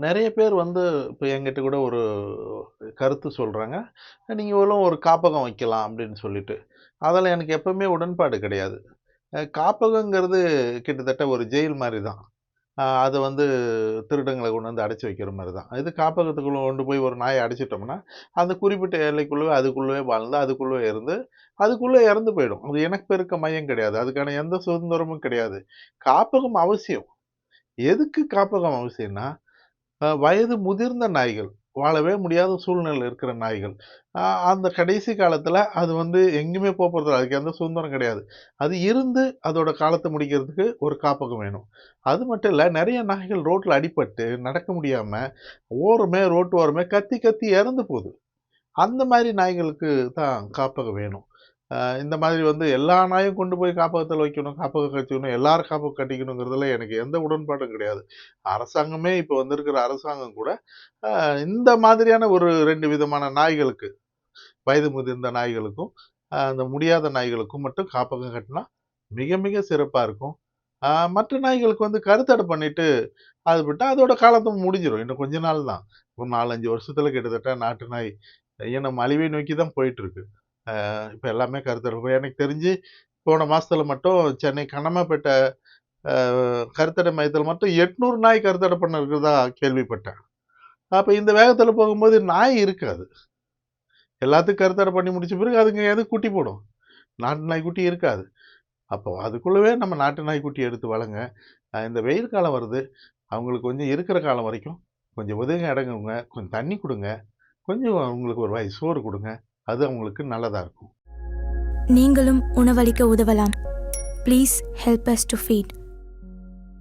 நெறைய பேர் வந்து இப்ப என்கிட்ட கூட ஒரு கருத்து சொல்றாங்க. நீங்களும் ஒரு காப்பகம் வைக்கலாம் அப்படின்னு சொல்லிட்டு. அதுல எனக்கு எப்பவுமே உடன்பாடு கிடையாது. காப்பகங்கிறது கிட்டத்தட்ட ஒரு ஜெயில் மாரி தான். அது வந்து திருடங்கள கொண்டு வந்து அடைச்சு வைக்கிற மாரி தான். இது காப்பகத்துக்குள்ள கொண்டு போய் ஒரு நாய அடைச்சிட்டோம்னா, அந்த குறிப்பிட்ட எல்லைக்குள்ளவே அதுக்குள்ளவே வாழ்ந்து, அதுக்குள்ளவே இருந்து, அதுக்குள்ள இறந்து போயிடும். அது இனப்பெருக்க மையம் கிடையாது. அதுக்கான எந்த சுதந்திரமும் கிடையாது. காப்பகம் அவசியம். எதுக்கு காப்பகம் அவசியம்னா, வயது முதிர்ந்த நாய்கள். வாழவே முடியாத சூழ்நிலையில இருக்கிற நாய்கள். அ அந்த கடைசி காலத்தில அது வந்து எங்கேயுமே போப்போறதில்ல. அதுக்கு எந்த சுதந்திரம் கிடையாது. அது இருந்து அதோட காலத்த முடிக்கிறதுக்கு ஒரு காப்பகம் வேணும். அது மட்டும் இல்ல, நெறைய நாய்கள் ரோட்ல அடிபட்டு நடக்க முடியாம, ரோட்டு ஓரமே கத்தி கத்தி இறந்து போது. அந்த மாரி நாய்களுக்கு தான் காப்பகம் வேணும். இந்த மாதிரி வந்து எல்லா நாயும் கொண்டு போய் காப்பகத்துல வைக்கணும், காப்பகம் கட்டிக்கணும், எல்லாரும் காப்பகம் கட்டிக்கணுங்கிறதுல எனக்கு எந்த உடன்பாடும் கிடையாது. அரசாங்கமே இப்ப வந்திருக்கிற அரசாங்கம் கூட, அ இந்த மாதிரியான ஒரு 2 விதமான நாய்களுக்கு, வயது முதிர்ந்த நாய்களுக்கும், அந்த முடியாத நாய்களுக்கும் மட்டும் காப்பகம் கட்டினா மிக மிக சிறப்பா இருக்கும். அ மற்ற நாய்களுக்கு வந்து கருத்தடை பண்ணிட்டு, அது விட்டா அதோட காலத்தும் முடிஞ்சிரும். இன்னும் கொஞ்ச நாள் தான். ஒரு 4, 5 வருஷத்துல கிட்டத்தட்ட நாட்டு நாய் இனம் அழிவை நோக்கி தான் போயிட்டுருக்கு. இப்ப எல்லாமே கருத்தடை எனக்கு தெரிஞ்சு போன மாசத்துல மட்டும் சென்னை கண்ணம்மாப்பேட்ட அ கருத்தடை மையத்துல மட்டும் 800 நாய் கருத்தடை பண்ண இருக்கிறதா கேள்விப்பட்டேன். அப்ப இந்த வேகத்துல போகும்போது நாய் இருக்காது. எல்லாத்துக்கும் கருத்தடை பண்ணி முடிச்ச பிறகு அதுங்க எது குட்டி போடும். நாட்டு நாய்க்குட்டி இருக்காது. அப்போ அதுக்குள்ளவே நம்ம நாட்டு நாய்க்குட்டி எடுத்து வளங்க. இந்த வெயில் காலம் வருது. அவங்களுக்கு கொஞ்சம் இருக்கிற காலம் வரைக்கும் கொஞ்சம் ஒதுங்க இடங்க குடுங்க. கொஞ்சம் தண்ணி குடுங்க. கொஞ்சம் அவங்களுக்கு ஒரு வாய் சோறு குடுங்க. அது அவங்களுக்கு நல்லதா இருக்கும். நீங்களும் உணவளிக்க உதவலாம். Please help us to feet.